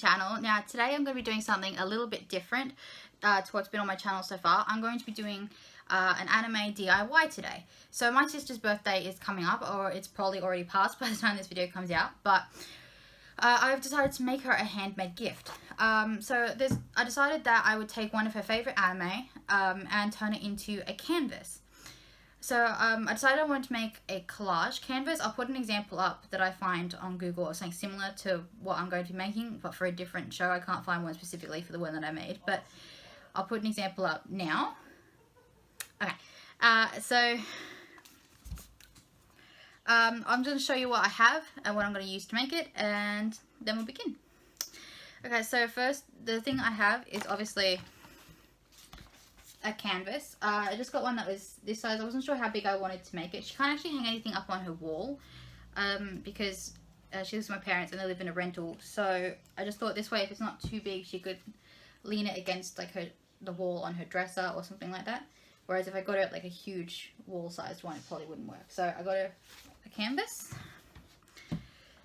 channel. Now today I'm going to be doing something a little bit different to what's been on my channel so far. I'm going to be doing an anime DIY today. So my sister's birthday is coming up, or it's probably already passed by the time this video comes out, but I've decided to make her a handmade gift. I decided that I would take one of her favorite anime and turn it into a canvas. So I decided I wanted to make a collage canvas. I'll put an example up that I find on Google or something similar to what I'm going to be making, but for a different show. I can't find one specifically for the one that I made, but I'll put an example up now. Okay, I'm going to show you what I have and what I'm going to use to make it, and then we'll begin. Okay, so first, the thing I have is obviously a canvas. I just got one that was this size. I wasn't sure how big I wanted to make it. She can't actually hang anything up on her wall because she lives with my parents and they live in a rental. So I just thought this way, if it's not too big, she could lean it against like the wall on her dresser or something like that. Whereas if I got it like a huge wall-sized one, it probably wouldn't work. So I got a canvas,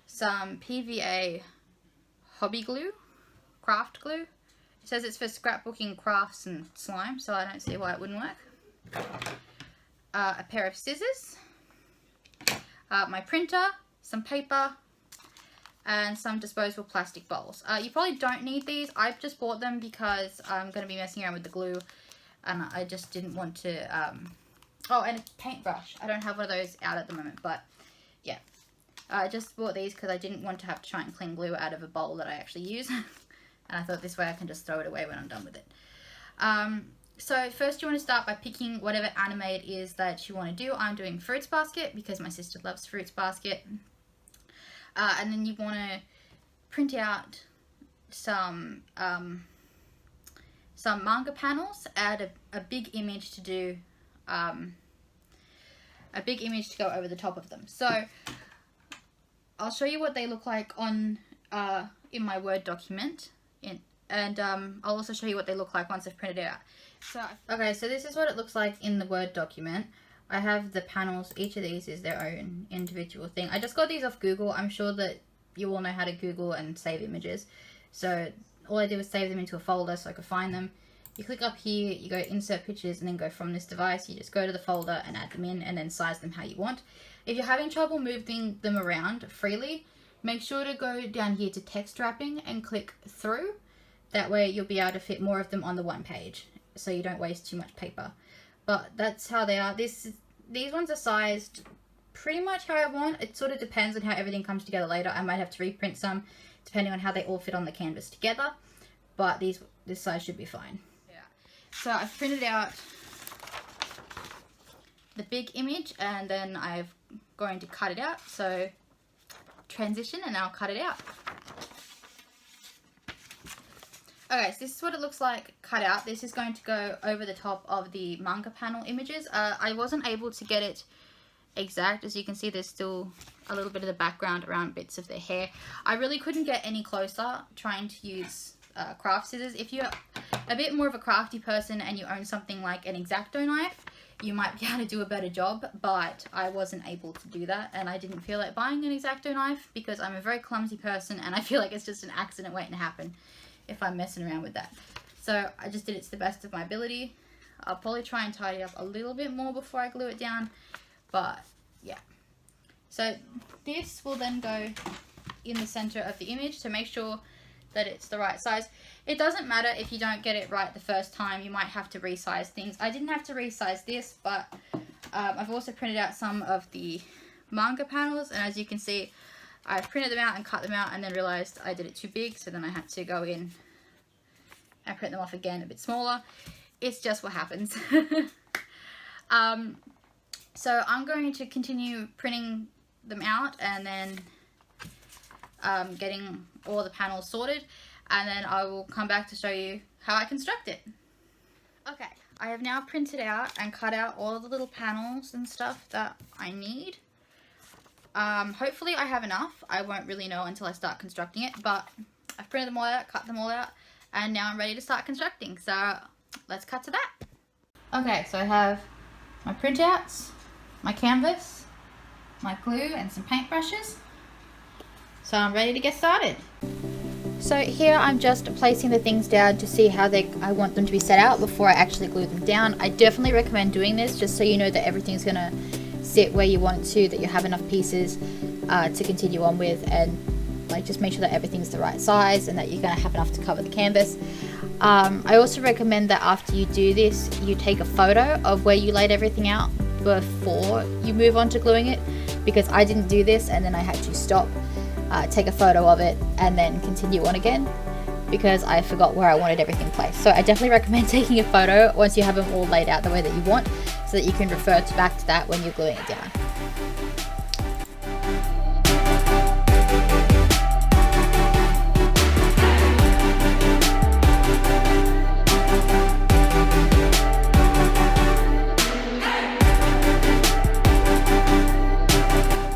some PVA hobby glue, craft glue. It says it's for scrapbooking, crafts, and slime, so I don't see why it wouldn't work. A pair of scissors, my printer, some paper, and some disposable plastic bowls. You probably don't need these. I've just bought them because I'm going to be messing around with the glue, and I just didn't want to... Oh, and a paintbrush. I don't have one of those out at the moment, but yeah. I just bought these because I didn't want to have to try and clean glue out of a bowl that I actually use. And I thought this way I can just throw it away when I'm done with it. So first you want to start by picking whatever anime it is that you want to do. I'm doing Fruits Basket because my sister loves Fruits Basket. And then you want to print out some manga panels, add a big image to do, a big image to go over the top of them. So I'll show you what they look like on in my Word document. And I'll also show you what they look like once I've printed it out. So, okay, so this is what it looks like in the Word document. I have the panels. Each of these is their own individual thing. I just got these off Google. I'm sure that you all know how to Google and save images. So all I did was save them into a folder so I could find them. You click up here, you go insert pictures, and then go from this device. You just go to the folder and add them in, and then size them how you want. If you're having trouble moving them around freely, make sure to go down here to text wrapping and click through. That way you'll be able to fit more of them on the one page, so you don't waste too much paper. But that's how they are. These ones are sized pretty much how I want. It sort of depends on how everything comes together later. I might have to reprint some depending on how they all fit on the canvas together. But this size should be fine. Yeah. So I've printed out the big image, and then I'm going to cut it out. So transition, and I'll cut it out. Okay, so this is what it looks like cut out. This is going to go over the top of the manga panel images. I wasn't able to get it exact. As you can see, there's still a little bit of the background around bits of their hair. I really couldn't get any closer trying to use craft scissors. If you're a bit more of a crafty person and you own something like an X-Acto knife, you might be able to do a better job, but I wasn't able to do that, and I didn't feel like buying an X-Acto knife because I'm a very clumsy person and I feel like it's just an accident waiting to happen if I'm messing around with that. So I just did it to the best of my ability. I'll probably try and tidy up a little bit more before I glue it down, but yeah. So this will then go in the center of the image to make sure that it's the right size. It doesn't matter if you don't get it right the first time. You might have to resize things. I didn't have to resize this, but I've also printed out some of the manga panels, and as you can see, I printed them out and cut them out, and then realized I did it too big, so then I had to go in and print them off again a bit smaller. It's just what happens. So I'm going to continue printing them out and then getting all the panels sorted, and then I will come back to show you how I construct it. Okay, I have now printed out and cut out all the little panels and stuff that I need. Hopefully I have enough. I won't really know until I start constructing it, but I've printed them all out, cut them all out, and now I'm ready to start constructing. So let's cut to that. Okay, so I have my printouts, my canvas, my glue, and some paintbrushes. So I'm ready to get started. So here I'm just placing the things down to see how I want them to be set out before I actually glue them down. I definitely recommend doing this just so you know that everything's gonna sit where you want to, that you have enough pieces to continue on with, and like just make sure that everything's the right size and that you're gonna have enough to cover the canvas. I also recommend that after you do this, you take a photo of where you laid everything out before you move on to gluing it, because I didn't do this and then I had to stop, take a photo of it and then continue on again because I forgot where I wanted everything placed. So I definitely recommend taking a photo once you have them all laid out the way that you want, so that you can refer back to that when you're gluing it down.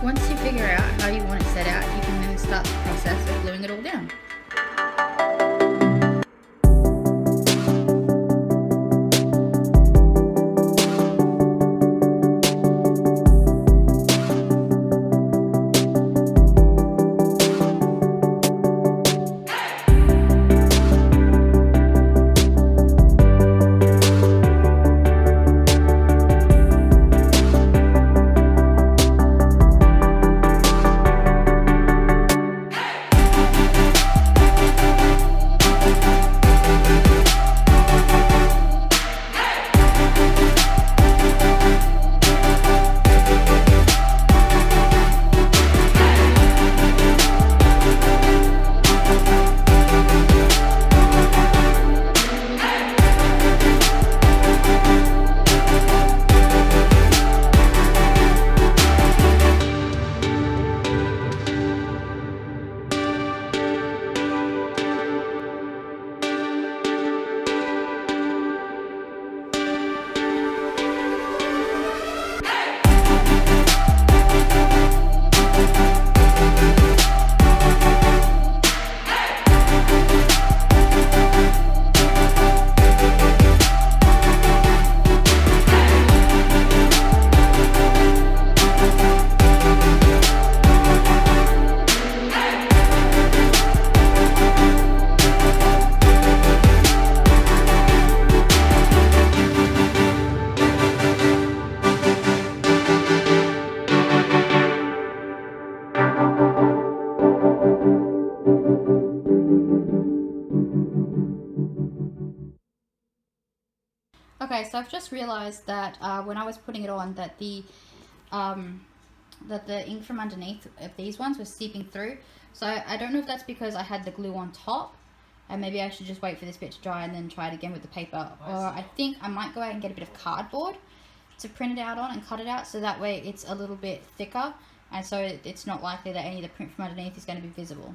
Once you figure out how you want it set out, you can then start the process of gluing it all down. Okay, so I've just realized that when I was putting it on, that the ink from underneath of these ones was seeping through. So I don't know if that's because I had the glue on top, and maybe I should just wait for this bit to dry and then try it again with the paper. Or I think I might go out and get a bit of cardboard to print it out on and cut it out, so that way it's a little bit thicker, and so it's not likely that any of the print from underneath is going to be visible.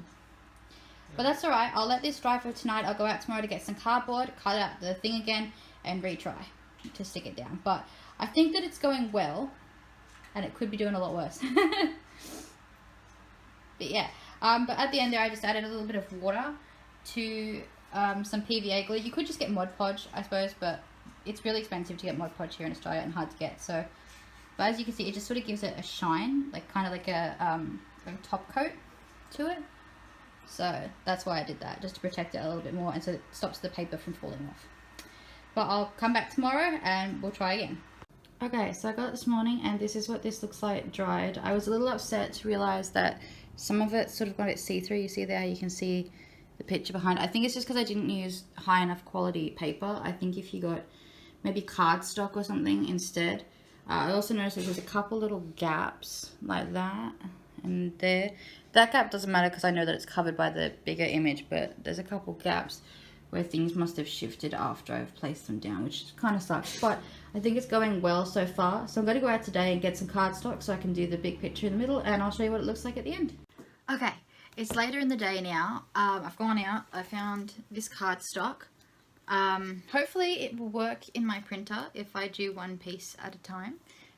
But that's alright, I'll let this dry for tonight. I'll go out tomorrow to get some cardboard, cut out the thing again, and retry to stick it down. But I think that it's going well, and it could be doing a lot worse. But yeah, but at the end there I just added a little bit of water to some PVA glue. You could just get Mod Podge, I suppose, but it's really expensive to get Mod Podge here in Australia and hard to get. So, but as you can see, it just sort of gives it a shine, like kind of like a top coat to it. So that's why I did that, just to protect it a little bit more, and so it stops the paper from falling off. But I'll come back tomorrow and we'll try again. Okay, so I got it this morning and this is what this looks like dried. I was a little upset to realize that some of it sort of got it see-through. You see there, you can see the picture behind. I think it's just because I didn't use high enough quality paper. I think if you got maybe cardstock or something instead. I also noticed that there's a couple little gaps like that and there. That gap doesn't matter because I know that it's covered by the bigger image, but there's a couple gaps where things must have shifted after I've placed them down, which kind of sucks. But I think it's going well so far. So I'm going to go out today and get some cardstock so I can do the big picture in the middle, and I'll show you what it looks like at the end. Okay, it's later in the day now. I've gone out, I found this cardstock. Hopefully it will work in my printer if I do one piece at a time.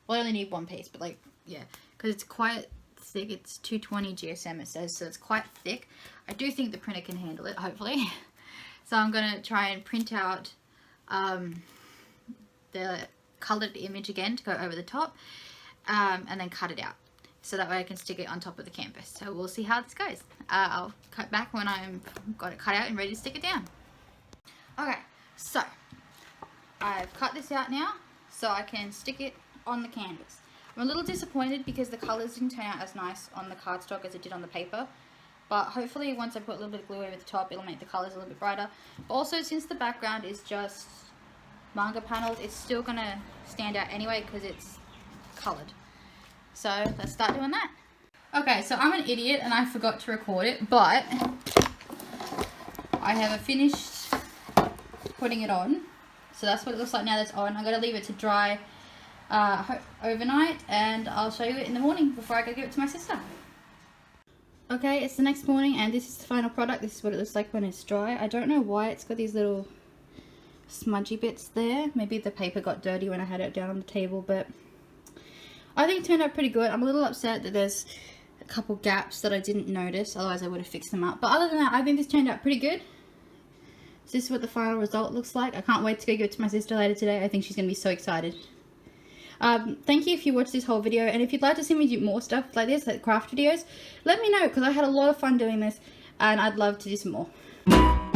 Well, I only need one piece, but like, yeah, because it's quite thick. It's 220 GSM it says, so it's quite thick. I do think the printer can handle it, hopefully. So I'm going to try and print out the coloured image again to go over the top, and then cut it out. so that way I can stick it on top of the canvas. So we'll see how this goes. I'll cut back when I've got it cut out and ready to stick it down. Okay, so I've cut this out now so I can stick it on the canvas. I'm a little disappointed because the colours didn't turn out as nice on the cardstock as it did on the paper. But hopefully once I put a little bit of glue over the top, it'll make the colours a little bit brighter. But also, since the background is just manga panels, it's still going to stand out anyway because it's coloured. So let's start doing that. Okay, so I'm an idiot and I forgot to record it, but I have finished putting it on. So that's what it looks like now that's on. I'm going to leave it to dry overnight, and I'll show you it in the morning before I go give it to my sister. Okay, it's the next morning and this is the final product. This is what it looks like when it's dry. I don't know why it's got these little smudgy bits there. Maybe the paper got dirty when I had it down on the table, but I think it turned out pretty good. I'm a little upset that there's a couple gaps that I didn't notice, otherwise I would have fixed them up. But other than that, I think this turned out pretty good. So this is what the final result looks like. I can't wait to go give it to my sister later today. I think she's going to be so excited. Thank you if you watched this whole video, and if you'd like to see me do more stuff like this, like craft videos, let me know, because I had a lot of fun doing this and I'd love to do some more.